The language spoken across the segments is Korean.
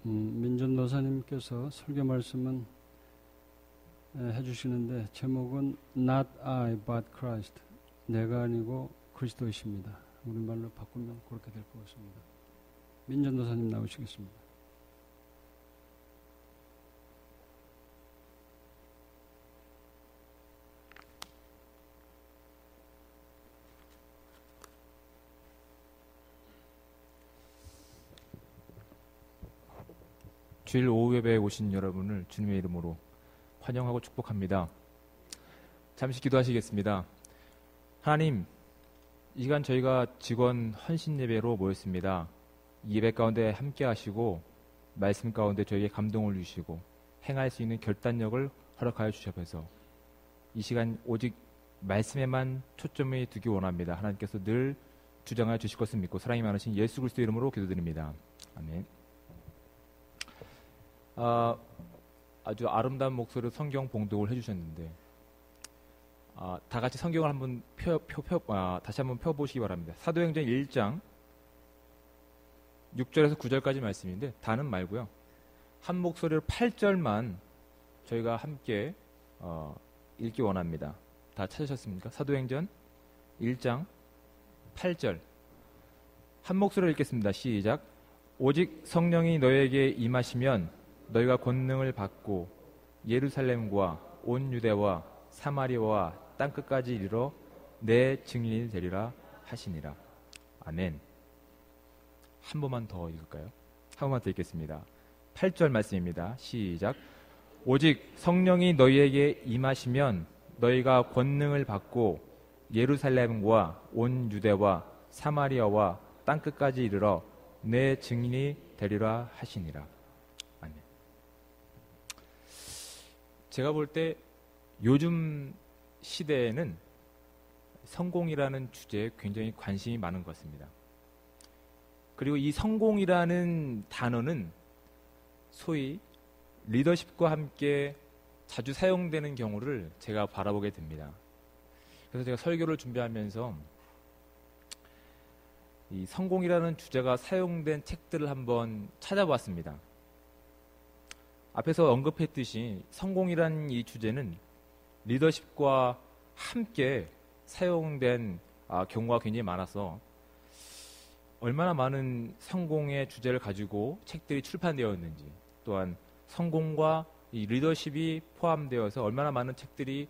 민준 노사님께서 설교 말씀은 해주시는데 제목은 Not I but Christ, 내가 아니고 그리스도이십니다. 우리말로 바꾸면 그렇게 될 것 같습니다. 민준 노사님 나오시겠습니다. 주일 오후 예배에 오신 여러분을 주님의 이름으로 환영하고 축복합니다. 잠시 기도하시겠습니다. 하나님, 이 시간 저희가 직원 헌신 예배로 모였습니다. 이 예배 가운데 함께 하시고 말씀 가운데 저희에게 감동을 주시고 행할 수 있는 결단력을 허락하여 주셔서 이 시간 오직 말씀에만 초점을 두기 원합니다. 하나님께서 늘 주장하여 주실 것을 믿고 사랑이 많으신 예수 그리스도 이름으로 기도드립니다. 아멘. 아주 아름다운 목소리로 성경 봉독을 해주셨는데 다 같이 성경을 한번 다시 한번 펴보시기 바랍니다. 사도행전 1장 6절에서 9절까지 말씀인데 다는 말고요. 한 목소리로 8절만 저희가 함께 읽기 원합니다. 다 찾으셨습니까? 사도행전 1장 8절 한 목소리로 읽겠습니다. 시작. 오직 성령이 너에게 임하시면 너희가 권능을 받고 예루살렘과 온 유대와 사마리아와 땅끝까지 이르러 내 증인이 되리라 하시니라. 아멘. 한 번만 더 읽을까요? 한 번만 더 읽겠습니다. 8절 말씀입니다. 시작. 오직 성령이 너희에게 임하시면 너희가 권능을 받고 예루살렘과 온 유대와 사마리아와 땅끝까지 이르러 내 증인이 되리라 하시니라. 아멘. 제가 볼 때 요즘 시대에는 성공이라는 주제에 굉장히 관심이 많은 것 같습니다. 그리고 이 성공이라는 단어는 소위 리더십과 함께 자주 사용되는 경우를 제가 바라보게 됩니다. 그래서 제가 설교를 준비하면서 이 성공이라는 주제가 사용된 책들을 한번 찾아봤습니다. 앞에서 언급했듯이 성공이라는 이 주제는 리더십과 함께 사용된 경우가 굉장히 많아서 얼마나 많은 성공의 주제를 가지고 책들이 출판되었는지, 또한 성공과 이 리더십이 포함되어서 얼마나 많은 책들이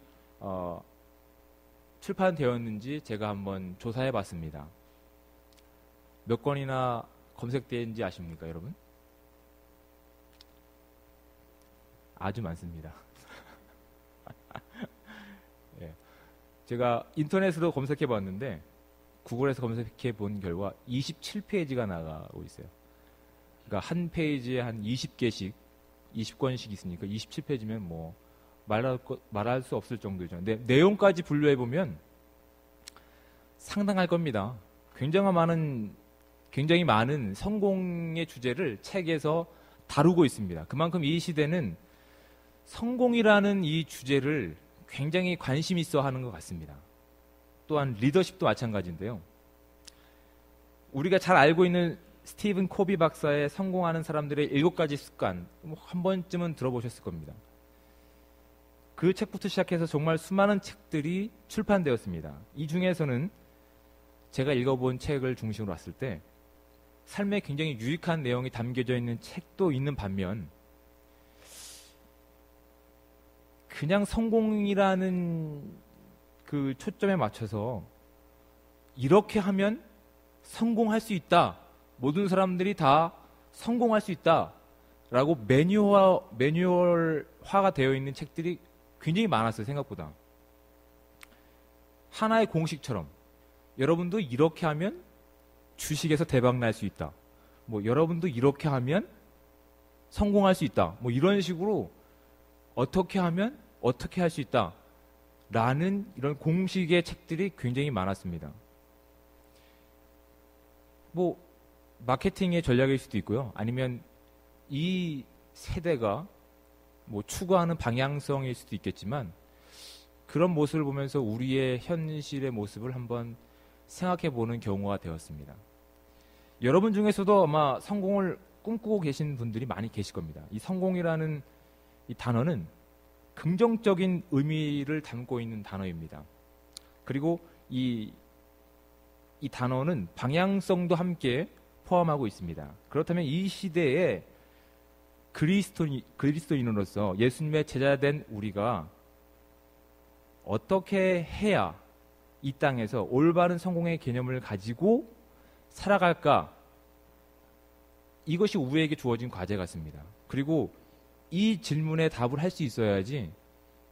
출판되었는지 제가 한번 조사해 봤습니다. 몇 건이나 검색되는지 아십니까, 여러분? 아주 많습니다. 예. 제가 인터넷으로 검색해 봤는데 구글에서 검색해 본 결과 27페이지가 나가고 있어요. 그러니까 한 페이지에 한 20개씩, 20권씩 있으니까 27페이지면 뭐 말할 수 없을 정도죠. 근데 내용까지 분류해 보면 상당할 겁니다. 굉장히 많은 성공의 주제를 책에서 다루고 있습니다. 그만큼 이 시대는 성공이라는 이 주제를 굉장히 관심 있어 하는 것 같습니다. 또한 리더십도 마찬가지인데요. 우리가 잘 알고 있는 스티븐 코비 박사의 성공하는 사람들의 7가지 습관, 한 번쯤은 들어보셨을 겁니다. 그 책부터 시작해서 정말 수많은 책들이 출판되었습니다. 이 중에서는 제가 읽어본 책을 중심으로 봤을 때 삶에 굉장히 유익한 내용이 담겨져 있는 책도 있는 반면 그냥 성공이라는 그 초점에 맞춰서 이렇게 하면 성공할 수 있다. 모든 사람들이 다 성공할 수 있다. 라고 매뉴얼화가 되어 있는 책들이 굉장히 많았어요. 생각보다. 하나의 공식처럼 여러분도 이렇게 하면 주식에서 대박 날 수 있다. 뭐 여러분도 이렇게 하면 성공할 수 있다. 뭐 이런 식으로 어떻게 하면 어떻게 할 수 있다. 라는 이런 공식의 책들이 굉장히 많았습니다. 뭐 마케팅의 전략일 수도 있고요. 아니면 이 세대가 뭐 추구하는 방향성일 수도 있겠지만 그런 모습을 보면서 우리의 현실의 모습을 한번 생각해 보는 경우가 되었습니다. 여러분 중에서도 아마 성공을 꿈꾸고 계신 분들이 많이 계실 겁니다. 이 성공이라는 이 단어는 긍정적인 의미를 담고 있는 단어입니다. 그리고 이 단어는 방향성도 함께 포함하고 있습니다. 그렇다면 이 시대에 그리스도인으로서 예수님의 제자된 우리가 어떻게 해야 이 땅에서 올바른 성공의 개념을 가지고 살아갈까? 이것이 우리에게 주어진 과제 같습니다. 그리고 이 질문에 답을 할 수 있어야지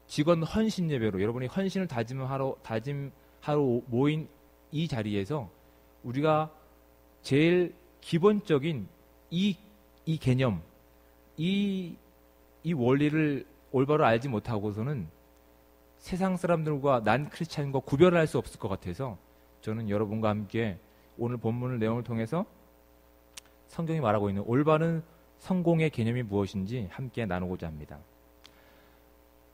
직원 헌신 예배로 여러분이 헌신을 다짐하러 모인 이 자리에서 우리가 제일 기본적인 이 개념, 이 원리를 올바로 알지 못하고서는 세상 사람들과 난 크리스찬과 구별을 할 수 없을 것 같아서 저는 여러분과 함께 오늘 본문을 내용을 통해서 성경이 말하고 있는 올바른 성공의 개념이 무엇인지 함께 나누고자 합니다.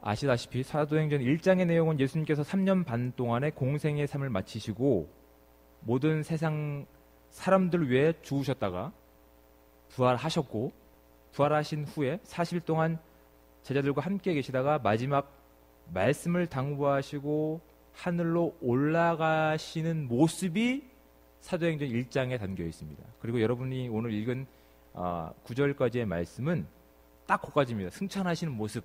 아시다시피 사도행전 1장의 내용은 예수님께서 3년 반 동안의 공생의 삶을 마치시고 모든 세상 사람들 위해 죽으셨다가 부활하셨고 부활하신 후에 40일 동안 제자들과 함께 계시다가 마지막 말씀을 당부하시고 하늘로 올라가시는 모습이 사도행전 1장에 담겨 있습니다. 그리고 여러분이 오늘 읽은 9절까지의 말씀은 딱 그까지입니다. 승천하시는 모습.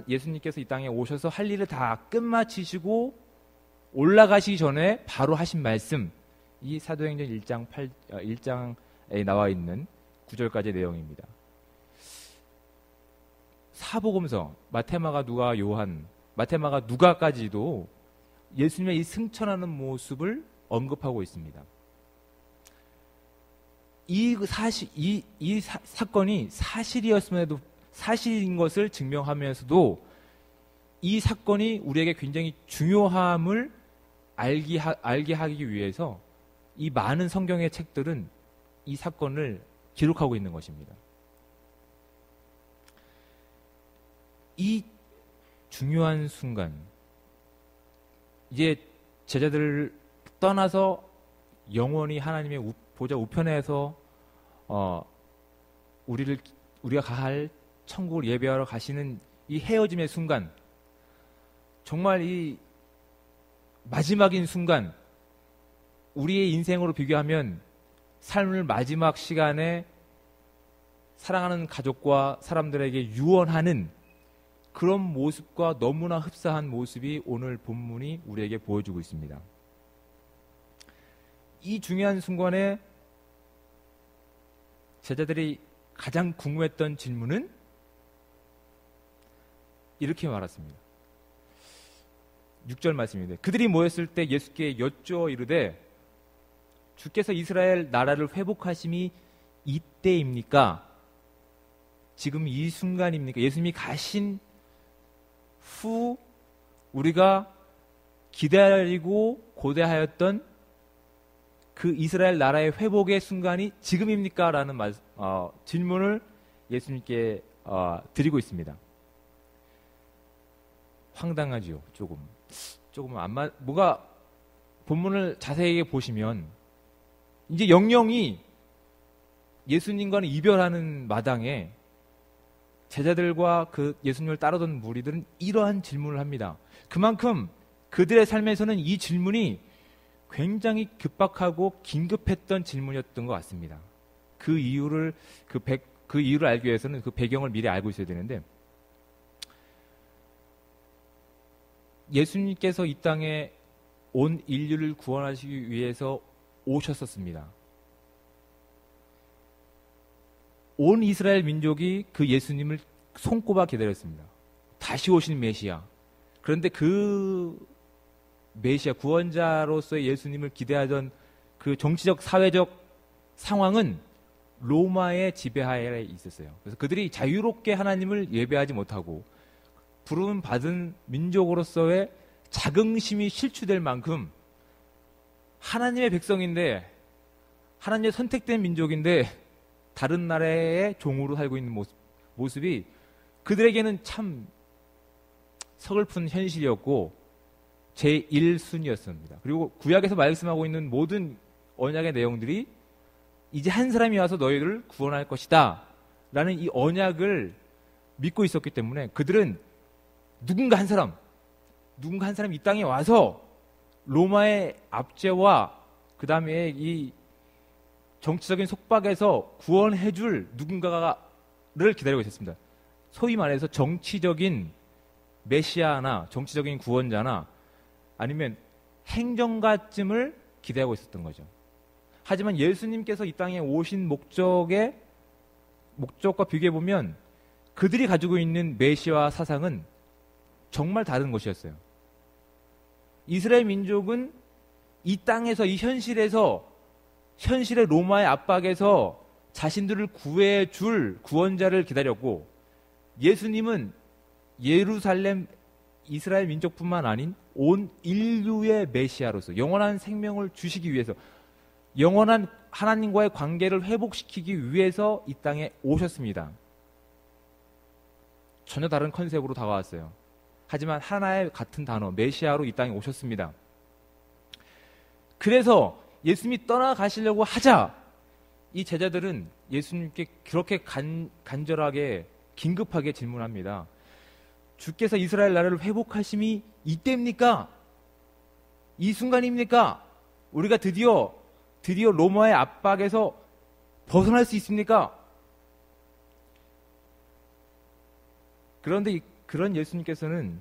예수님께서 이 땅에 오셔서 할 일을 다 끝마치시고 올라가시기 전에 바로 하신 말씀. 이 사도행전 1장에 나와 있는 9절까지의 내용입니다. 사복음서 마태마가 누가 요한 마태마가 누가까지도 예수님의 이 승천하는 모습을 언급하고 있습니다. 이 사건이 사실이었음에도 사실인 것을 증명하면서도 이 사건이 우리에게 굉장히 중요함을 알게 하기 위해서 이 많은 성경의 책들은 이 사건을 기록하고 있는 것입니다. 이 중요한 순간, 이제 제자들을 떠나서 영원히 하나님의 보좌 우편에서 우리가 가할 천국을 예배하러 가시는 이 헤어짐의 순간, 정말 이 마지막인 순간, 우리의 인생으로 비교하면 삶을 마지막 시간에 사랑하는 가족과 사람들에게 유언하는 그런 모습과 너무나 흡사한 모습이 오늘 본문이 우리에게 보여주고 있습니다. 이 중요한 순간에 제자들이 가장 궁금했던 질문은 이렇게 말했습니다. 6절 말씀입니다. 그들이 모였을 때 예수께 여쭈어 이르되 주께서 이스라엘 나라를 회복하심이 이때입니까? 지금 이 순간입니까? 예수님이 가신 후 우리가 기다리고 고대하였던 그 이스라엘 나라의 회복의 순간이 지금입니까? 라는 질문을 예수님께 드리고 있습니다. 황당하지요. 조금 뭐가 본문을 자세히 보시면 이제 영영이 예수님과는 이별하는 마당에 제자들과 그 예수님을 따르던 무리들은 이러한 질문을 합니다. 그만큼 그들의 삶에서는 이 질문이 굉장히 급박하고 긴급했던 질문이었던 것 같습니다. 그 이유를 알기 위해서는 그 배경을 미리 알고 있어야 되는데, 예수님께서 이 땅에 온 인류를 구원하시기 위해서 오셨었습니다. 온 이스라엘 민족이 그 예수님을 손꼽아 기다렸습니다. 다시 오실 메시아. 그런데 그 메시아, 구원자로서의 예수님을 기대하던 그 정치적, 사회적 상황은 로마의 지배하에 있었어요. 그래서 그들이 자유롭게 하나님을 예배하지 못하고 부름 받은 민족으로서의 자긍심이 실추될 만큼 하나님의 백성인데, 하나님의 선택된 민족인데 다른 나라의 종으로 살고 있는 모습이 그들에게는 참 서글픈 현실이었고 제1순위였습니다. 그리고 구약에서 말씀하고 있는 모든 언약의 내용들이 이제 한 사람이 와서 너희들을 구원할 것이다 라는 이 언약을 믿고 있었기 때문에 그들은 누군가 한 사람이 이 땅에 와서 로마의 압제와 그 다음에 이 정치적인 속박에서 구원해줄 누군가를 기다리고 있었습니다. 소위 말해서 정치적인 메시아나 정치적인 구원자나 아니면 행정가쯤을 기대하고 있었던 거죠. 하지만 예수님께서 이 땅에 오신 목적과 비교해보면 그들이 가지고 있는 메시아 사상은 정말 다른 것이었어요. 이스라엘 민족은 이 땅에서, 이 현실의 로마의 압박에서 자신들을 구해줄 구원자를 기다렸고, 예수님은 예루살렘 이스라엘 민족뿐만 아닌 온 인류의 메시아로서 영원한 생명을 주시기 위해서, 영원한 하나님과의 관계를 회복시키기 위해서 이 땅에 오셨습니다. 전혀 다른 컨셉으로 다가왔어요. 하지만 하나의 같은 단어, 메시아로 이 땅에 오셨습니다. 그래서 예수님이 떠나가시려고 하자 이 제자들은 예수님께 그렇게 간절하게 긴급하게 질문합니다. 주께서 이스라엘 나라를 회복하심이 이때입니까? 이 순간입니까? 우리가 드디어 로마의 압박에서 벗어날 수 있습니까? 그런데 그런 예수님께서는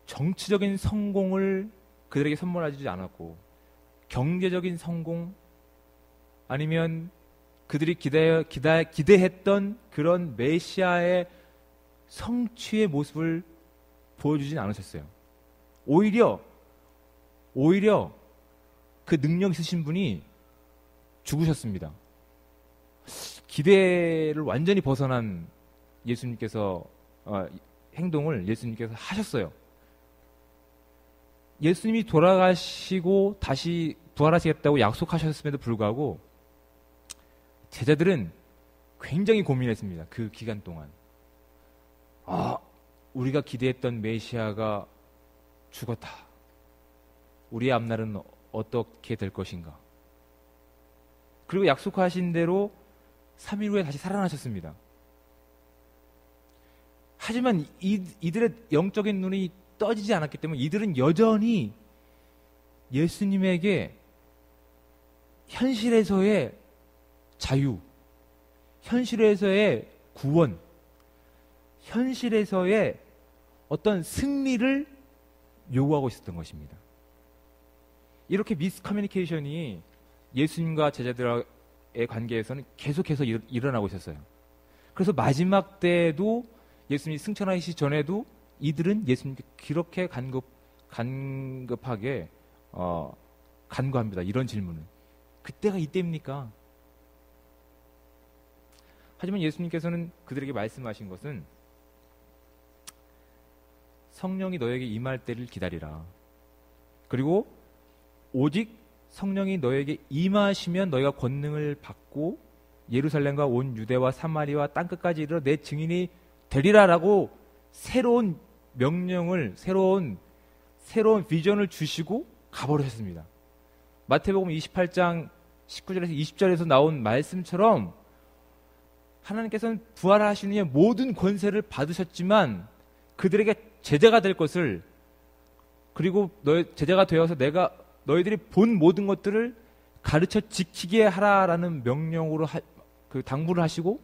정치적인 성공을 그들에게 선물하지 않았고, 경제적인 성공 아니면 그들이 기대했던 그런 메시아의 성취의 모습을 보여주진 않으셨어요. 오히려 그 능력 있으신 분이 죽으셨습니다. 기대를 완전히 벗어난 예수님께서 행동을 예수님께서 하셨어요. 예수님이 돌아가시고 다시 부활하시겠다고 약속하셨음에도 불구하고 제자들은 굉장히 고민했습니다. 그 기간 동안. 우리가 기대했던 메시아가 죽었다. 우리의 앞날은 어떻게 될 것인가. 그리고 약속하신 대로 3일 후에 다시 살아나셨습니다. 하지만 이들의 영적인 눈이 떠지지 않았기 때문에 이들은 여전히 예수님에게 현실에서의 자유, 현실에서의 구원, 현실에서의 어떤 승리를 요구하고 있었던 것입니다. 이렇게 미스커뮤니케이션이 예수님과 제자들의 관계에서는 계속해서 일어나고 있었어요. 그래서 마지막 때에도 예수님이 승천하시기 전에도 이들은 예수님께 그렇게 간급하게 간구합니다. 이런 질문을. 그때가 이때입니까? 하지만 예수님께서는 그들에게 말씀하신 것은 성령이 너에게 임할 때를 기다리라. 그리고 오직 성령이 너에게 임하시면 너희가 권능을 받고 예루살렘과 온 유대와 사마리아 땅끝까지 이르러 내 증인이 되리라라고 새로운 명령을, 새로운 비전을 주시고 가버리셨습니다. 마태복음 28장 19절에서 20절에서 나온 말씀처럼 하나님께서는 부활하신 후에 모든 권세를 받으셨지만 그들에게 제자가 될 것을, 그리고 제자가 되어서 내가 너희들이 본 모든 것들을 가르쳐 지키게 하라라는 명령으로 당부를 하시고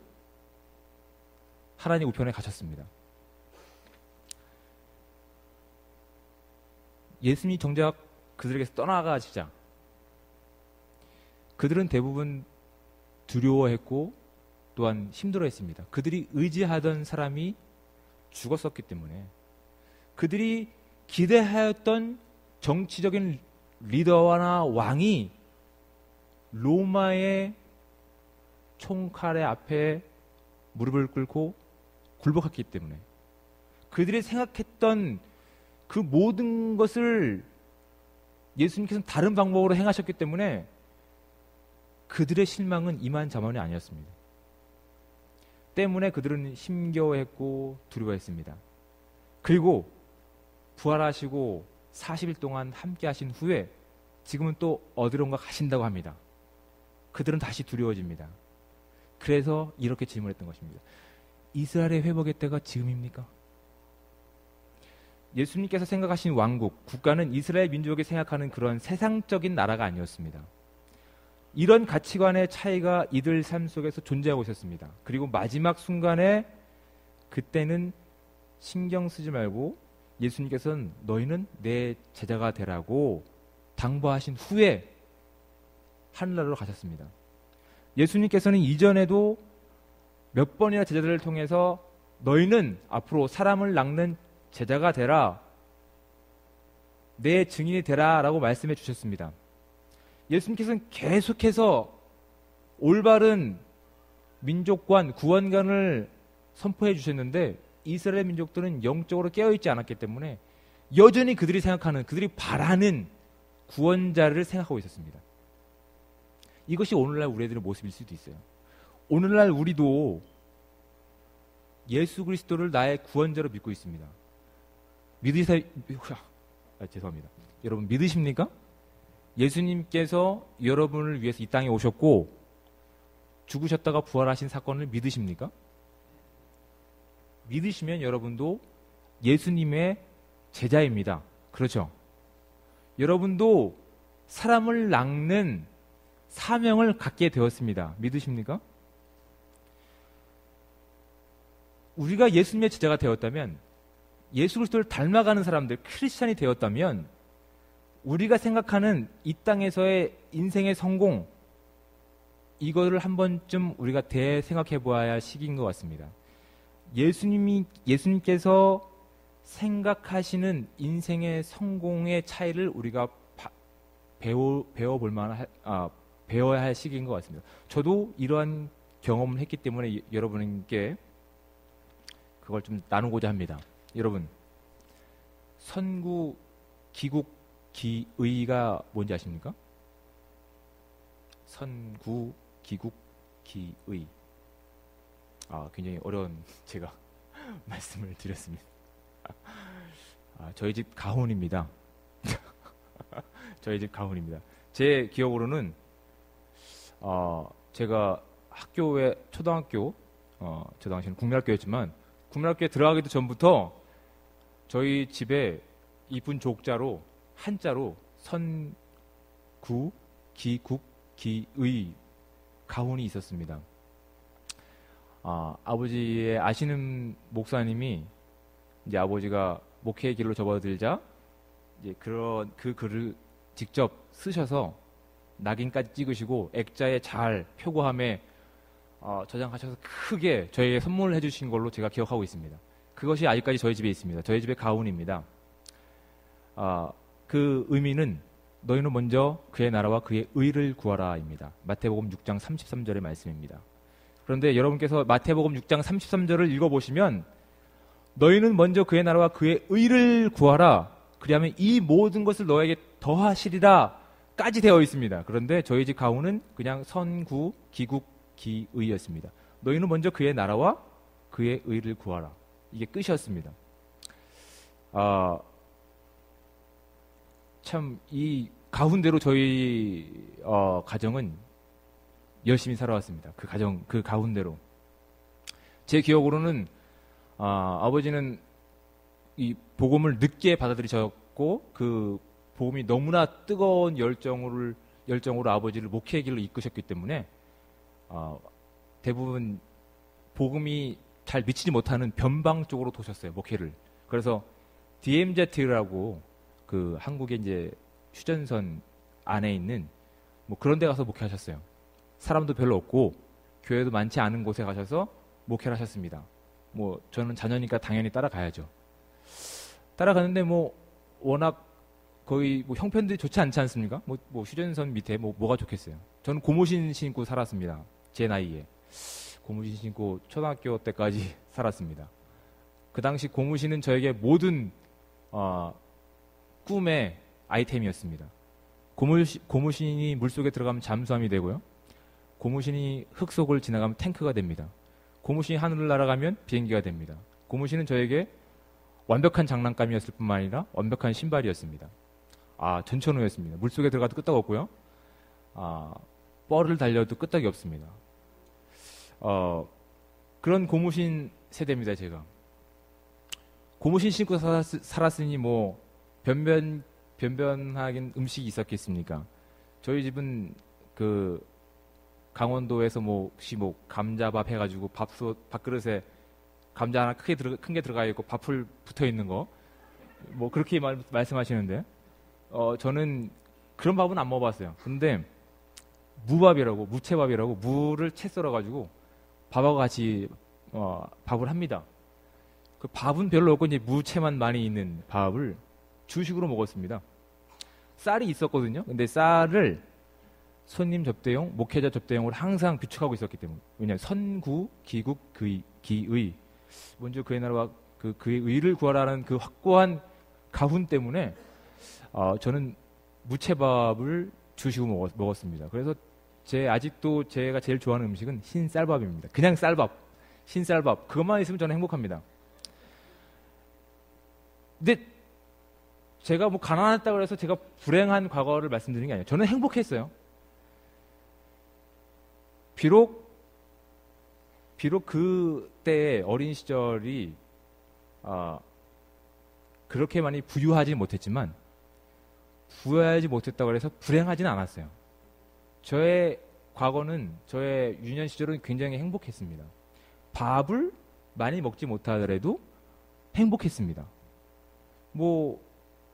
하나님 우편에 가셨습니다. 예수님이 정작 그들에게서 떠나가시자 그들은 대부분 두려워했고 또한 힘들어했습니다. 그들이 의지하던 사람이 죽었었기 때문에, 그들이 기대하였던 정치적인 리더나 왕이 로마의 총칼의 앞에 무릎을 꿇고 굴복했기 때문에, 그들이 생각했던 그 모든 것을 예수님께서는 다른 방법으로 행하셨기 때문에 그들의 실망은 이만저만이 아니었습니다. 때문에 그들은 힘겨워했고 두려워했습니다. 그리고 부활하시고 40일 동안 함께 하신 후에 지금은 또 어디론가 가신다고 합니다. 그들은 다시 두려워집니다. 그래서 이렇게 질문했던 것입니다. 이스라엘의 회복의 때가 지금입니까? 예수님께서 생각하신 왕국, 국가는 이스라엘 민족이 생각하는 그런 세상적인 나라가 아니었습니다. 이런 가치관의 차이가 이들 삶 속에서 존재하고 있었습니다. 그리고 마지막 순간에 그때는 신경 쓰지 말고 예수님께서는 너희는 내 제자가 되라고 당부하신 후에 하늘나라로 가셨습니다. 예수님께서는 이전에도 몇 번이나 제자들을 통해서 너희는 앞으로 사람을 낚는 제자가 되라, 내 증인이 되라 라고 말씀해 주셨습니다. 예수님께서는 계속해서 올바른 민족관, 구원관을 선포해 주셨는데 이스라엘 민족들은 영적으로 깨어있지 않았기 때문에 여전히 그들이 생각하는, 그들이 바라는 구원자를 생각하고 있었습니다. 이것이 오늘날 우리들의 모습일 수도 있어요. 오늘날 우리도 예수 그리스도를 나의 구원자로 믿고 있습니다. 죄송합니다. 여러분 믿으십니까? 예수님께서 여러분을 위해서 이 땅에 오셨고 죽으셨다가 부활하신 사건을 믿으십니까? 믿으시면 여러분도 예수님의 제자입니다. 그렇죠? 여러분도 사람을 낚는 사명을 갖게 되었습니다. 믿으십니까? 우리가 예수님의 제자가 되었다면, 예수 그리스도를 닮아가는 사람들, 크리스찬이 되었다면 우리가 생각하는 이 땅에서의 인생의 성공, 이거를 한 번쯤 우리가 대생각해 보아야 할 시기인 것 같습니다. 예수님께서 생각하시는 인생의 성공의 차이를 우리가 배워야 할 시기인 것 같습니다. 저도 이러한 경험을 했기 때문에 여러분께 그걸 좀 나누고자 합니다. 여러분, 선구, 기국, 기의가 뭔지 아십니까? 선구, 기국, 기의. 굉장히 어려운 제가 말씀을 드렸습니다. 저희 집 가훈입니다. 저희 집 가훈입니다. 제 기억으로는 제가 학교에 초등학교, 저 당시에는 국민학교였지만 국민학교에 들어가기도 전부터 저희 집에 이쁜 족자로 한자로 선구, 기국, 기의 가훈이 있었습니다. 아버지의 아시는 목사님이 이제 아버지가 목회의 길로 접어들자 이제 그 글을 직접 쓰셔서 낙인까지 찍으시고 액자에 잘 표고함에 저장하셔서 크게 저에게 선물을 해주신 걸로 제가 기억하고 있습니다. 그것이 아직까지 저희 집에 있습니다. 저희 집의 가훈입니다. 그 의미는 너희는 먼저 그의 나라와 그의 의를 구하라입니다. 마태복음 6장 33절의 말씀입니다. 그런데 여러분께서 마태복음 6장 33절을 읽어보시면 너희는 먼저 그의 나라와 그의 의를 구하라, 그리하면 이 모든 것을 너에게 더하시리라 까지 되어 있습니다. 그런데 저희 집 가훈은 그냥 선구, 기국, 기의였습니다. 너희는 먼저 그의 나라와 그의 의를 구하라, 이게 끝이었습니다. 참 이 가훈대로 저희 가정은 열심히 살아왔습니다. 그 가훈대로. 제 기억으로는 아버지는 이 복음을 늦게 받아들이셨고 그 복음이 너무나 뜨거운 열정으로 아버지를 목회의 길로 이끄셨기 때문에 대부분 복음이 잘 미치지 못하는 변방 쪽으로 도셨어요, 목회를. 그래서 DMZ라고 그 한국의 이제 휴전선 안에 있는 뭐 그런 데 가서 목회하셨어요. 사람도 별로 없고 교회도 많지 않은 곳에 가셔서 목회를 하셨습니다. 뭐 저는 자녀니까 당연히 따라가야죠. 따라가는데 뭐 워낙 거의 뭐 형편들이 좋지 않지 않습니까? 뭐 휴전선 밑에 뭐가 좋겠어요. 저는 고무신 신고 살았습니다. 제 나이에 고무신 신고 초등학교 때까지 살았습니다. 그 당시 고무신은 저에게 모든 꿈의 아이템이었습니다. 고무신이 물속에 들어가면 잠수함이 되고요. 고무신이 흙 속을 지나가면 탱크가 됩니다. 고무신이 하늘을 날아가면 비행기가 됩니다. 고무신은 저에게 완벽한 장난감이었을 뿐만 아니라 완벽한 신발이었습니다. 전천후였습니다. 물속에 들어가도 끄떡없고요. 뻘을 달려도 끄떡이 없습니다. 그런 고무신 세대입니다, 제가. 고무신 신고 살았으니 뭐 변변하긴 음식이 있었겠습니까? 저희 집은 그 강원도에서 뭐 혹시 뭐 감자밥 해가지고 밥그릇에 감자 하나 큰 게 들어가 있고 밥풀 붙어 있는 거 뭐 그렇게 말씀하시는데 저는 그런 밥은 안 먹어봤어요. 근데 무밥이라고 무채밥이라고 무를 채 썰어가지고 밥하고 같이 밥을 합니다. 그 밥은 별로 없고 이제 무채만 많이 있는 밥을 주식으로 먹었습니다. 쌀이 있었거든요. 근데 쌀을 손님 접대용, 목회자 접대용으로 항상 비축하고 있었기 때문에. 왜냐하면 선구, 기국, 기의. 먼저 그의 나라와 그의 의를 구하라는 그 확고한 가훈 때문에 저는 무채밥을 주시고 먹었습니다. 그래서 아직도 제가 제일 좋아하는 음식은 흰쌀밥입니다. 그냥 쌀밥, 흰쌀밥. 그것만 있으면 저는 행복합니다. 근데 제가 뭐 가난했다고 해서 제가 불행한 과거를 말씀드리는 게 아니에요. 저는 행복했어요. 비록 그때의 어린 시절이 그렇게 많이 부유하지 못했지만 부유하지 못했다고 해서 불행하지는 않았어요. 저의 과거는 저의 유년 시절은 굉장히 행복했습니다. 밥을 많이 먹지 못하더라도 행복했습니다. 뭐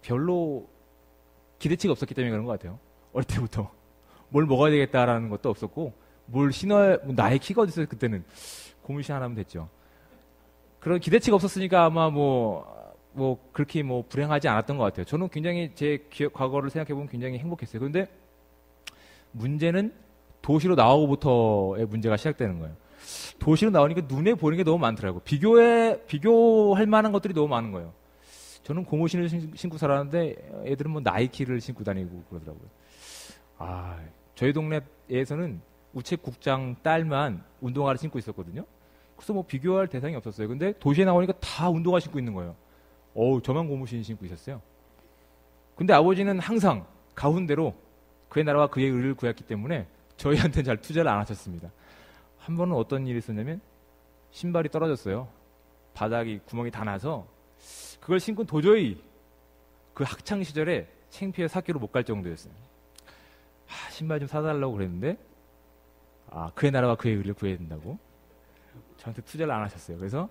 별로 기대치가 없었기 때문에 그런 것 같아요. 어릴 때부터 뭘 먹어야 되겠다라는 것도 없었고 뭘 나의 키가 어디 있어요. 그때는 고무신 하나 하면 됐죠. 그런 기대치가 없었으니까 아마 뭐 그렇게 뭐 불행하지 않았던 것 같아요. 저는 굉장히 제 과거를 생각해보면 굉장히 행복했어요. 그런데 문제는 도시로 나오고부터의 문제가 시작되는 거예요. 도시로 나오니까 눈에 보이는 게 너무 많더라고요. 비교할 만한 것들이 너무 많은 거예요. 저는 고무신을 신고 살았는데 애들은 뭐 나이키를 신고 다니고 그러더라고요. 저희 동네에서는 우체국장 딸만 운동화를 신고 있었거든요. 그래서 뭐 비교할 대상이 없었어요. 근데 도시에 나오니까 다 운동화 신고 있는 거예요. 저만 고무신 신고 있었어요. 근데 아버지는 항상 가훈대로 그의 나라와 그의 의를 구했기 때문에 저희한테는 잘 투자를 안 하셨습니다. 한 번은 어떤 일이 있었냐면 신발이 떨어졌어요. 바닥이 구멍이 다 나서 그걸 신고 도저히 그 학창 시절에 창피해서 학교로 못 갈 정도였어요. 신발 좀 사달라고 그랬는데 그의 나라와 그의 의를 구해야 된다고 저한테 투자를 안 하셨어요. 그래서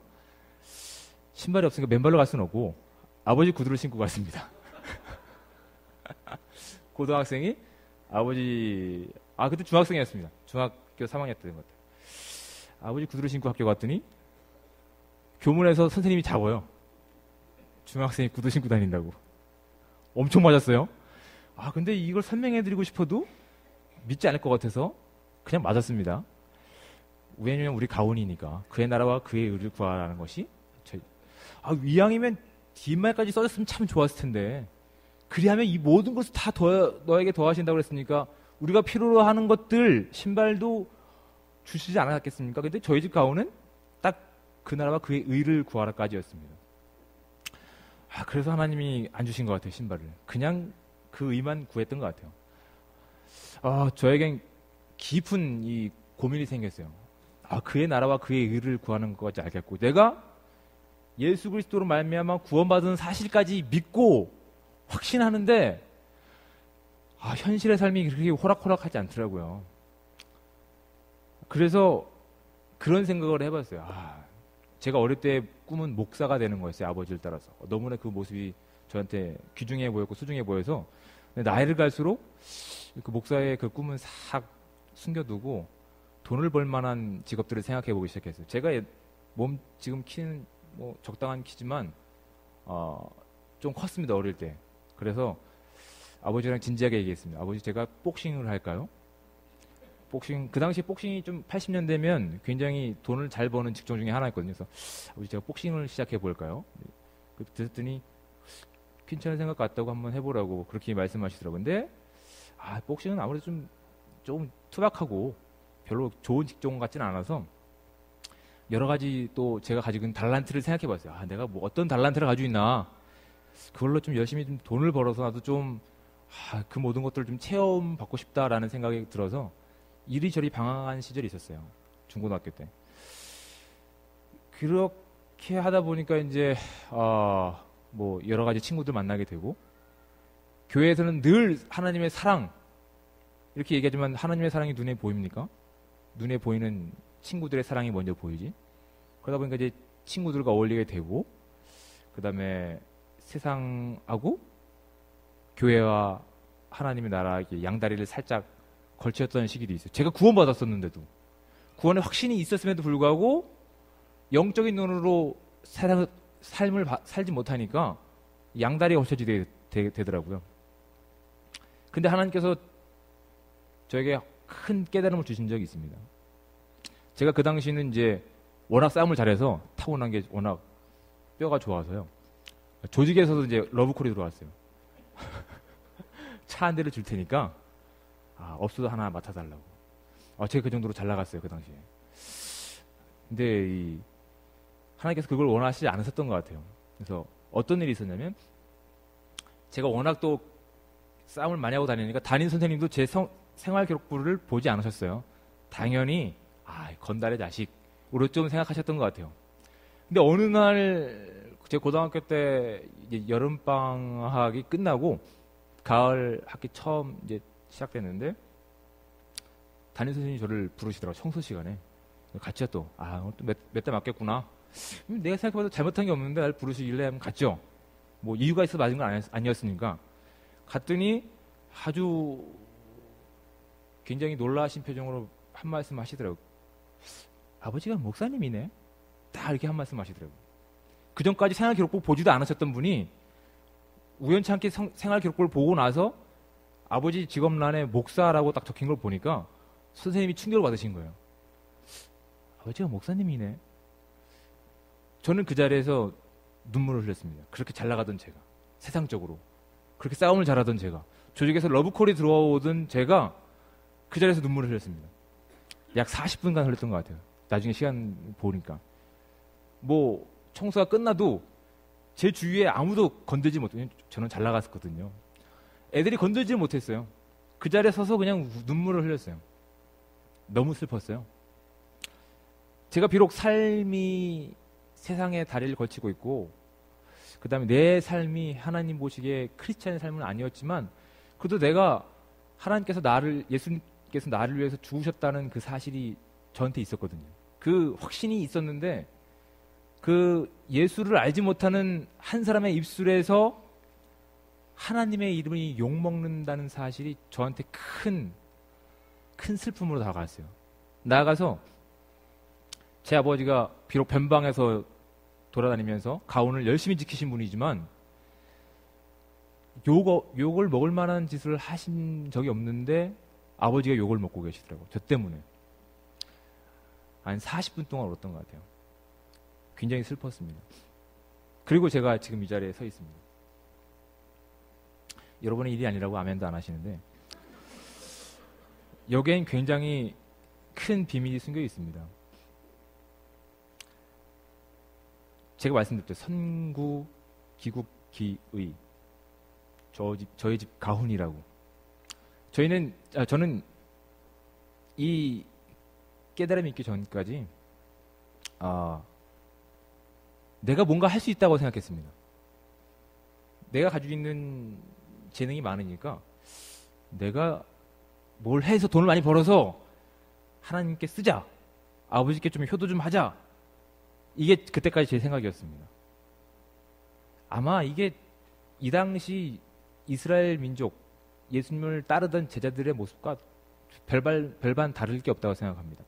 신발이 없으니까 맨발로 갈 수는 없고 아버지 구두를 신고 갔습니다. 고등학생이 아버지 그때 중학생이었습니다. 중학교 3학년 때인 것 같아요. 아버지 구두를 신고 학교 갔더니 교문에서 선생님이 잡아요. 중학생이 구두 신고 다닌다고. 엄청 맞았어요. 근데 이걸 설명해드리고 싶어도 믿지 않을 것 같아서 그냥 맞았습니다. 왜냐면 우리 가훈이니까 그의 나라와 그의 의를 구하라는 것이 이왕이면 뒷말까지 써줬으면 참 좋았을 텐데 그리하면 이 모든 것을 다 너에게 더하신다고 그랬으니까 우리가 필요로 하는 것들 신발도 주시지 않았겠습니까? 근데 저희 집 가훈은 딱 그 나라와 그의 의를 구하라까지였습니다. 그래서 하나님이 안 주신 것 같아요. 신발을. 그냥 그 의만 구했던 것 같아요. 저에겐 깊은 이 고민이 생겼어요. 그의 나라와 그의 의를 구하는 것까지 알겠고 내가 예수 그리스도로 말미암아 구원받은 사실까지 믿고 확신하는데 현실의 삶이 그렇게 호락호락하지 않더라고요. 그래서 그런 생각을 해봤어요. 제가 어릴 때 꿈은 목사가 되는 거였어요. 아버지를 따라서. 너무나 그 모습이 저한테 귀중해 보였고 소중해 보여서 나이를 갈수록 그 목사의 그 꿈은 싹 숨겨두고 돈을 벌 만한 직업들을 생각해 보기 시작했어요. 제가 지금 키는 뭐 적당한 키지만 좀 컸습니다. 어릴 때. 그래서 아버지랑 진지하게 얘기했습니다. 아버지 제가 복싱을 할까요? 그 당시 복싱이 좀 80년대면 굉장히 돈을 잘 버는 직종 중에 하나였거든요. 그래서 아버지 제가 복싱을 시작해 볼까요? 듣더니 괜찮은 생각 같다고 한번 해보라고 그렇게 말씀하시더라고요. 근데 복싱은 아무래도 조금 투박하고 별로 좋은 직종 같지는 않아서 여러 가지 또 제가 가지고 있는 달란트를 생각해 봤어요. 내가 뭐 어떤 달란트를 가지고 있나 그걸로 좀 열심히 좀 돈을 벌어서 나도 좀 그 모든 것들을 좀 체험받고 싶다라는 생각이 들어서 이리저리 방황한 시절이 있었어요. 중고등학교 때. 그렇게 하다 보니까 이제 뭐 여러 가지 친구들 만나게 되고, 교회에서는 늘 하나님의 사랑 이렇게 얘기하지만 하나님의 사랑이 눈에 보입니까? 눈에 보이는 친구들의 사랑이 먼저 보이지. 그러다 보니까 이제 친구들과 어울리게 되고, 그 다음에 세상하고 교회와 하나님의 나라 양다리를 살짝 걸쳤던 시기도 있어요. 제가 구원받았었는데도, 구원의 확신이 있었음에도 불구하고 영적인 눈으로 삶을 살지 못하니까 양다리가 걸쳐지게 되더라고요. 근데 하나님께서 저에게 큰 깨달음을 주신 적이 있습니다. 제가 그 당시는 이제 워낙 싸움을 잘해서, 타고난 게 워낙 뼈가 좋아서요. 조직에서도 이제 러브콜이 들어왔어요. 차 한 대를 줄 테니까 없어도 하나 맡아달라고. 제가 그 정도로 잘 나갔어요, 그 당시에. 근데 하나님께서 그걸 원하시지 않으셨던 것 같아요. 그래서 어떤 일이 있었냐면, 제가 워낙 또 싸움을 많이 하고 다니니까 담임 선생님도 제 생활 기록부를 보지 않으셨어요. 당연히 건달의 자식으로 좀 생각하셨던 것 같아요. 근데 어느 날 제 고등학교 때 이제 여름 방학이 끝나고 가을 학기 처음 이제 시작됐는데, 담임 선생님이 저를 부르시더라고요. 청소 시간에. 같이요 또. 몇 대 맞겠구나. 내가 생각해봐도 잘못한 게 없는데 날 부르시길래 한번 갔죠. 뭐 이유가 있어 맞은 건 아니었으니까. 갔더니 아주 굉장히 놀라신 표정으로 한 말씀 하시더라고요. 아버지가 목사님이네? 딱 이렇게 한 말씀 하시더라고요. 그 전까지 생활 기록부 보지도 않으셨던 분이 우연치 않게 생활 기록부를 보고 나서 아버지 직업란에 목사라고 딱 적힌 걸 보니까 선생님이 충격을 받으신 거예요. 아버지가 목사님이네. 저는 그 자리에서 눈물을 흘렸습니다. 그렇게 잘 나가던 제가, 세상적으로 그렇게 싸움을 잘하던 제가, 조직에서 러브콜이 들어오던 제가 그 자리에서 눈물을 흘렸습니다. 약 40분간 흘렸던 것 같아요. 나중에 시간 보니까. 뭐 청소가 끝나도 제 주위에 아무도 건들지 못해요. 저는 잘 나갔었거든요. 애들이 건들지 못했어요. 그 자리에 서서 그냥 눈물을 흘렸어요. 너무 슬펐어요. 제가 비록 삶이 세상에 다리를 걸치고 있고, 그 다음에 내 삶이 하나님 보시기에 크리스찬의 삶은 아니었지만, 그래도 내가 하나님께서 예수님께서 나를 위해서 죽으셨다는 그 사실이 저한테 있었거든요. 그 확신이 있었는데, 그 예수를 알지 못하는 한 사람의 입술에서 하나님의 이름이 욕먹는다는 사실이 저한테 큰 슬픔으로 다가갔어요. 나아가서 제 아버지가 비록 변방에서 돌아다니면서 가훈을 열심히 지키신 분이지만 욕을 먹을 만한 짓을 하신 적이 없는데 아버지가 욕을 먹고 계시더라고요. 저 때문에. 한 40분 동안 울었던 것 같아요. 굉장히 슬펐습니다. 그리고 제가 지금 이 자리에 서 있습니다. 여러분의 일이 아니라고 아멘도 안 하시는데, 여기엔 굉장히 큰 비밀이 숨겨 있습니다. 제가 말씀드렸죠. 선구, 기국, 기의. 저희 집 가훈이라고. 저는 이 깨달음이 있기 전까지 내가 뭔가 할 수 있다고 생각했습니다. 내가 가지고 있는 재능이 많으니까 내가 뭘 해서 돈을 많이 벌어서 하나님께 쓰자. 아버지께 좀 효도 좀 하자. 이게 그때까지 제 생각이었습니다. 아마 이게 이 당시 이스라엘 민족, 예수님을 따르던 제자들의 모습과 별반 다를 게 없다고 생각합니다.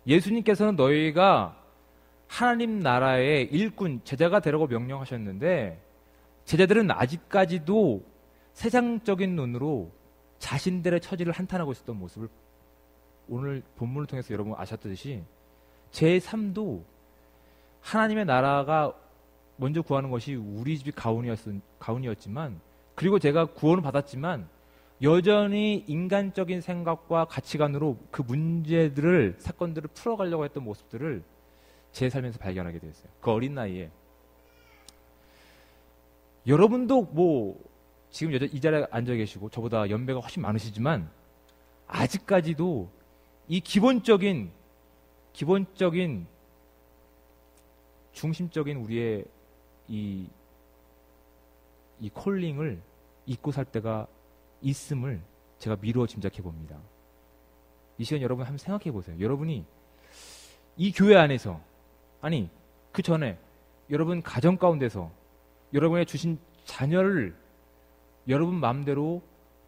예수님께서는 너희가 하나님 나라의 일꾼, 제자가 되라고 명령하셨는데, 제자들은 아직까지도 세상적인 눈으로 자신들의 처지를 한탄하고 있었던 모습을 오늘 본문을 통해서 여러분 아셨듯이 제 삶도 하나님의 나라가 먼저 구하는 것이 우리 집이 가훈이었지만, 그리고 제가 구원을 받았지만 여전히 인간적인 생각과 가치관으로 그 문제들을, 사건들을 풀어가려고 했던 모습들을 제 삶에서 발견하게 되었어요. 그 어린 나이에. 여러분도 뭐 지금 이 자리에 앉아 계시고 저보다 연배가 훨씬 많으시지만 아직까지도 이 기본적인 중심적인 우리의 이 콜링을 잊고 살 때가 있음을 제가 미루어 짐작해 봅니다. 이 시간 여러분 한번 생각해 보세요. 여러분이 이 교회 안에서, 아니 그 전에 여러분 가정 가운데서 여러분의 주신 자녀를 여러분 마음대로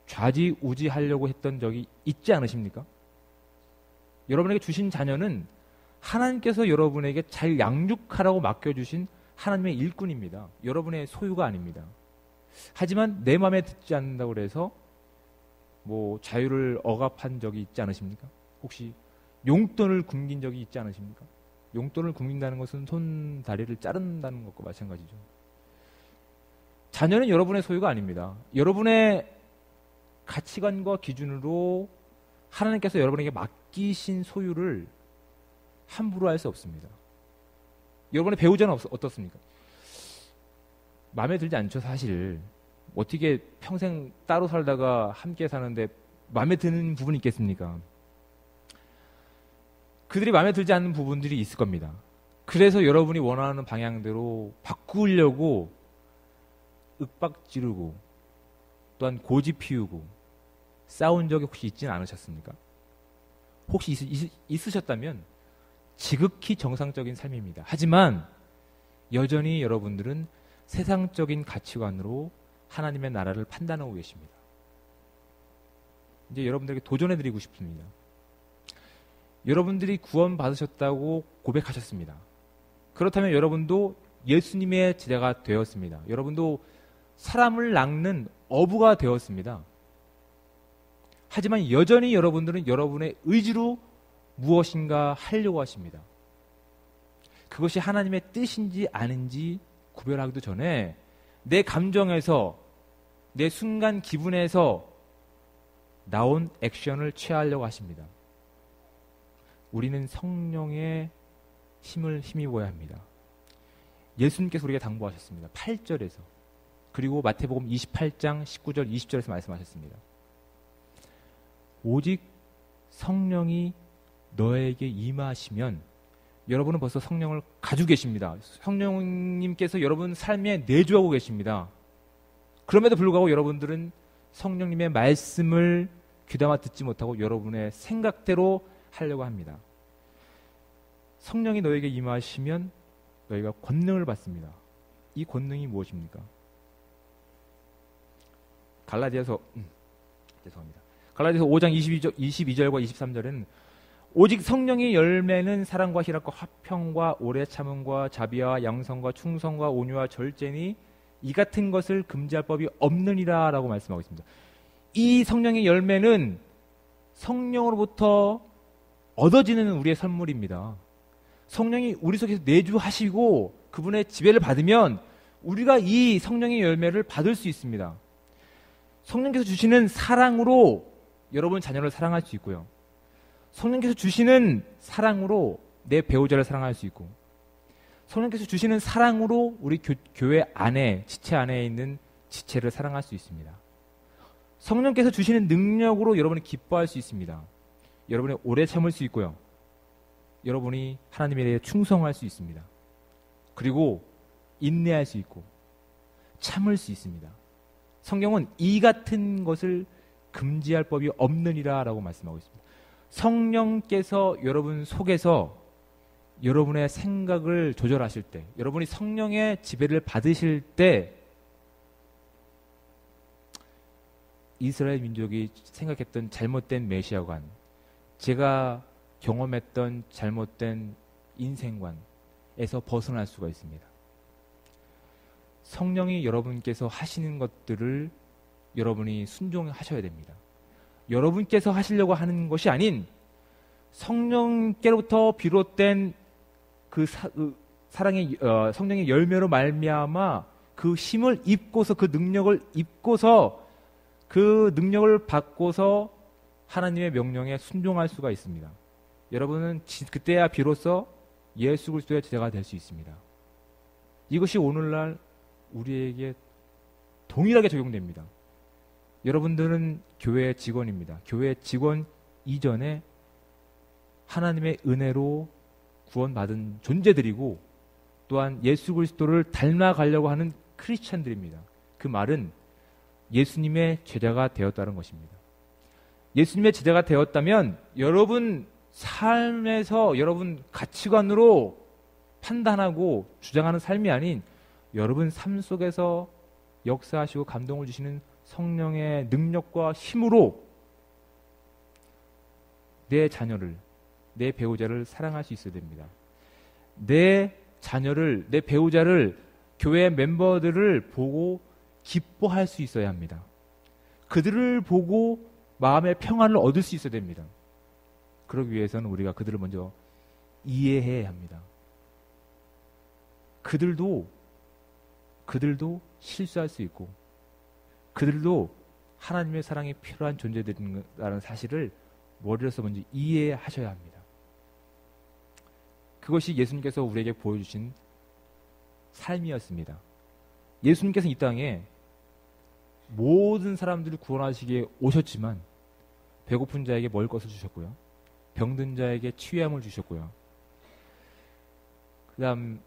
좌지우지하려고 했던 적이 있지 않으십니까? 여러분에게 주신 자녀는 하나님께서 여러분에게 잘 양육하라고 맡겨주신 하나님의 일꾼입니다. 여러분의 소유가 아닙니다. 하지만 내 마음에 듣지 않는다고 해서 뭐 자유를 억압한 적이 있지 않으십니까? 혹시 용돈을 굶긴 적이 있지 않으십니까? 용돈을 굶긴다는 것은 손 다리를 자른다는 것과 마찬가지죠. 자녀는 여러분의 소유가 아닙니다. 여러분의 가치관과 기준으로 하나님께서 여러분에게 맡기신 소유를 함부로 할 수 없습니다. 여러분의 배우자는 어떻습니까? 마음에 들지 않죠, 사실. 어떻게 평생 따로 살다가 함께 사는데 마음에 드는 부분이 있겠습니까? 그들이 마음에 들지 않는 부분들이 있을 겁니다. 그래서 여러분이 원하는 방향대로 바꾸려고 윽박 지르고 또한 고집 피우고 싸운 적이 혹시 있지는 않으셨습니까? 혹시 있으셨다면 지극히 정상적인 삶입니다. 하지만 여전히 여러분들은 세상적인 가치관으로 하나님의 나라를 판단하고 계십니다. 이제 여러분들에게 도전해드리고 싶습니다. 여러분들이 구원 받으셨다고 고백하셨습니다. 그렇다면 여러분도 예수님의 제자가 되었습니다. 여러분도 사람을 낚는 어부가 되었습니다. 하지만 여전히 여러분들은 여러분의 의지로 무엇인가 하려고 하십니다. 그것이 하나님의 뜻인지 아닌지 구별하기도 전에 내 감정에서, 내 순간 기분에서 나온 액션을 취하려고 하십니다. 우리는 성령의 힘을 힘입어야 합니다. 예수님께서 우리에게 당부하셨습니다. 8절에서. 그리고 마태복음 28장 19절 20절에서 말씀하셨습니다. 오직 성령이 너에게 임하시면, 여러분은 벌써 성령을 가지고 계십니다. 성령님께서 여러분 삶에 내주하고 계십니다. 그럼에도 불구하고 여러분들은 성령님의 말씀을 귀담아 듣지 못하고 여러분의 생각대로 하려고 합니다. 성령이 너에게 임하시면 너희가 권능을 받습니다. 이 권능이 무엇입니까? 갈라디아서 5장 22절과 23절에는 오직 성령의 열매는 사랑과 희락과 화평과 오래 참음과 자비와 양성과 충성과 온유와 절제니 이 같은 것을 금지할 법이 없느니라 라고 말씀하고 있습니다. 이 성령의 열매는 성령으로부터 얻어지는 우리의 선물입니다. 성령이 우리 속에서 내주하시고 그분의 지배를 받으면 우리가 이 성령의 열매를 받을 수 있습니다. 성령께서 주시는 사랑으로 여러분 자녀를 사랑할 수 있고요. 성령께서 주시는 사랑으로 내 배우자를 사랑할 수 있고, 성령께서 주시는 사랑으로 우리 교회 안에, 지체 안에 있는 지체를 사랑할 수 있습니다. 성령께서 주시는 능력으로 여러분이 기뻐할 수 있습니다. 여러분이 오래 참을 수 있고요. 여러분이 하나님에 대해 충성할 수 있습니다. 그리고 인내할 수 있고 참을 수 있습니다. 성경은 이 같은 것을 금지할 법이 없느니라 라고 말씀하고 있습니다. 성령께서 여러분 속에서 여러분의 생각을 조절하실 때, 여러분이 성령의 지배를 받으실 때 이스라엘 민족이 생각했던 잘못된 메시아관, 제가 경험했던 잘못된 인생관에서 벗어날 수가 있습니다. 성령이 여러분께서 하시는 것들을 여러분이 순종하셔야 됩니다. 여러분께서 하시려고 하는 것이 아닌 성령께로부터 비롯된 사랑의 성령의 열매로 말미암아 그 힘을 입고서, 그 능력을 입고서, 그 능력을 받고서 하나님의 명령에 순종할 수가 있습니다. 여러분은 그때야 비로소 예수 그리스도의 제자가 될 수 있습니다. 이것이 오늘날 우리에게 동일하게 적용됩니다. 여러분들은 교회 직원입니다. 교회 직원 이전에 하나님의 은혜로 구원받은 존재들이고 또한 예수 그리스도를 닮아가려고 하는 크리스찬들입니다. 그 말은 예수님의 제자가 되었다는 것입니다. 예수님의 제자가 되었다면 여러분 삶에서 여러분 가치관으로 판단하고 주장하는 삶이 아닌 여러분 삶 속에서 역사하시고 감동을 주시는 성령의 능력과 힘으로 내 자녀를, 내 배우자를 사랑할 수 있어야 됩니다. 내 자녀를, 내 배우자를, 교회 멤버들을 보고 기뻐할 수 있어야 합니다. 그들을 보고 마음의 평안을 얻을 수 있어야 됩니다. 그러기 위해서는 우리가 그들을 먼저 이해해야 합니다. 그들도 실수할 수 있고 그들도 하나님의 사랑이 필요한 존재들이라는 사실을 머리로서 먼저 이해하셔야 합니다. 그것이 예수님께서 우리에게 보여주신 삶이었습니다. 예수님께서 이 땅에 모든 사람들을 구원하시기에 오셨지만 배고픈 자에게 먹을 것을 주셨고요. 병든 자에게 치유함을 주셨고요. 그 다음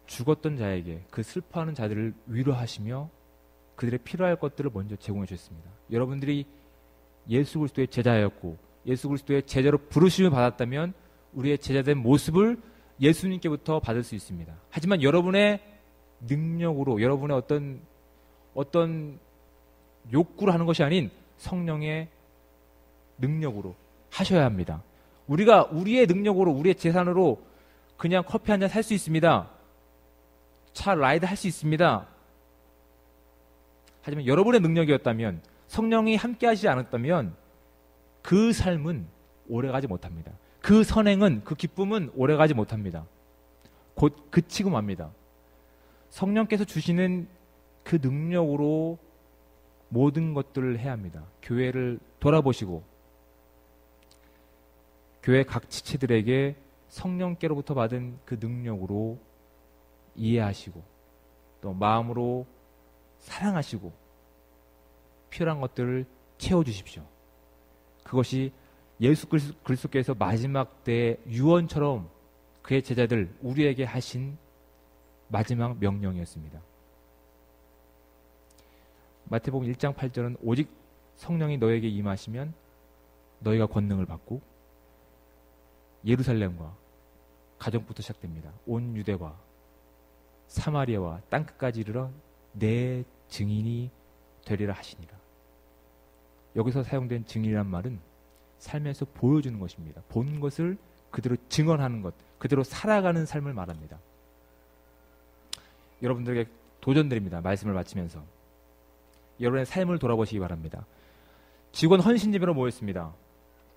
죽었던 자에게 그 슬퍼하는 자들을 위로하시며 그들의 필요할 것들을 먼저 제공해 주셨습니다. 여러분들이 예수 그리스도의 제자였고 예수 그리스도의 제자로 부르심을 받았다면 우리의 제자된 모습을 예수님께부터 받을 수 있습니다. 하지만 여러분의 능력으로 여러분의 어떤 욕구로 하는 것이 아닌 성령의 능력으로 하셔야 합니다. 우리가 우리의 능력으로 우리의 재산으로 그냥 커피 한 잔 살 수 있습니다. 차 라이드 할 수 있습니다. 하지만 여러분의 능력이었다면 성령이 함께 하시지 않았다면 그 삶은 오래가지 못합니다. 그 선행은 그 기쁨은 오래가지 못합니다. 곧 그치고 맙니다. 성령께서 주시는 그 능력으로 모든 것들을 해야 합니다. 교회를 돌아보시고 교회 각 지체들에게 성령께로부터 받은 그 능력으로 이해하시고 또 마음으로 사랑하시고 필요한 것들을 채워주십시오. 그것이 예수 그리스도께서 마지막 때의 유언처럼 그의 제자들 우리에게 하신 마지막 명령이었습니다. 마태복음 1장 8절은 오직 성령이 너에게 임하시면 너희가 권능을 받고 예루살렘과 가정부터 시작됩니다. 온 유대와 사마리아와 땅끝까지 이르러 내 증인이 되리라 하시니라. 여기서 사용된 증인이란 말은 삶에서 보여주는 것입니다. 본 것을 그대로 증언하는 것, 그대로 살아가는 삶을 말합니다. 여러분들에게 도전드립니다. 말씀을 마치면서 여러분의 삶을 돌아보시기 바랍니다. 직원 헌신 예배로 모였습니다.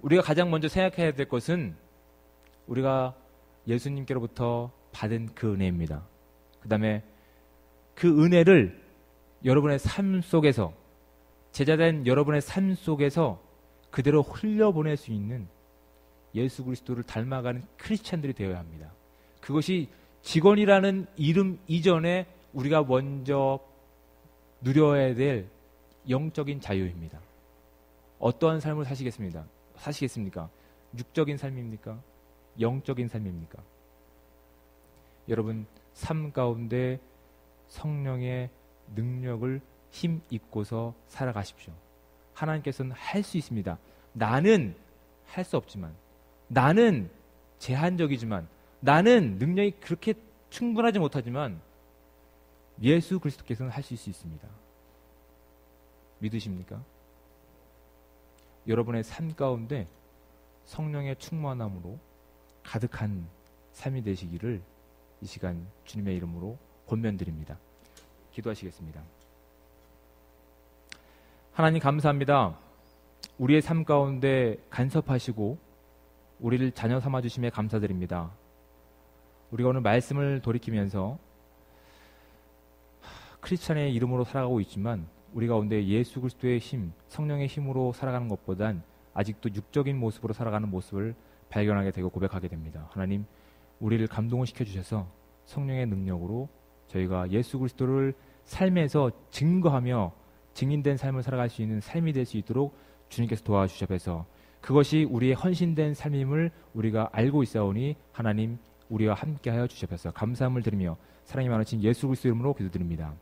우리가 가장 먼저 생각해야 될 것은 우리가 예수님께로부터 받은 그 은혜입니다. 그 다음에 그 은혜를 여러분의 삶 속에서 제자된 여러분의 삶 속에서 그대로 흘려보낼 수 있는 예수 그리스도를 닮아가는 크리스찬들이 되어야 합니다. 그것이 직원이라는 이름 이전에 우리가 먼저 누려야 될 영적인 자유입니다. 어떠한 삶을 사시겠습니까? 육적인 삶입니까? 영적인 삶입니까? 여러분 삶 가운데 성령의 능력을 힘입고서 살아가십시오. 하나님께서는 할 수 있습니다. 나는 할 수 없지만, 나는 제한적이지만, 나는 능력이 그렇게 충분하지 못하지만 예수 그리스도께서는 하실 수 있습니다. 믿으십니까? 여러분의 삶 가운데 성령의 충만함으로 가득한 삶이 되시기를 이 시간 주님의 이름으로 권면드립니다. 기도하시겠습니다. 하나님 감사합니다. 우리의 삶 가운데 간섭하시고 우리를 자녀 삼아주심에 감사드립니다. 우리가 오늘 말씀을 돌이키면서 크리스찬의 이름으로 살아가고 있지만 우리 가운데 예수 그리스도의 힘, 성령의 힘으로 살아가는 것보단 아직도 육적인 모습으로 살아가는 모습을 발견하게 되고 고백하게 됩니다. 하나님, 우리를 감동을 시켜주셔서 성령의 능력으로 저희가 예수 그리스도를 삶에서 증거하며 증인된 삶을 살아갈 수 있는 삶이 될 수 있도록 주님께서 도와주셔서 그것이 우리의 헌신된 삶임을 우리가 알고 있사오니 하나님 우리와 함께하여 주시옵소서. 감사함을 드리며 사랑이 많으신 예수 그리스도 이름으로 기도드립니다.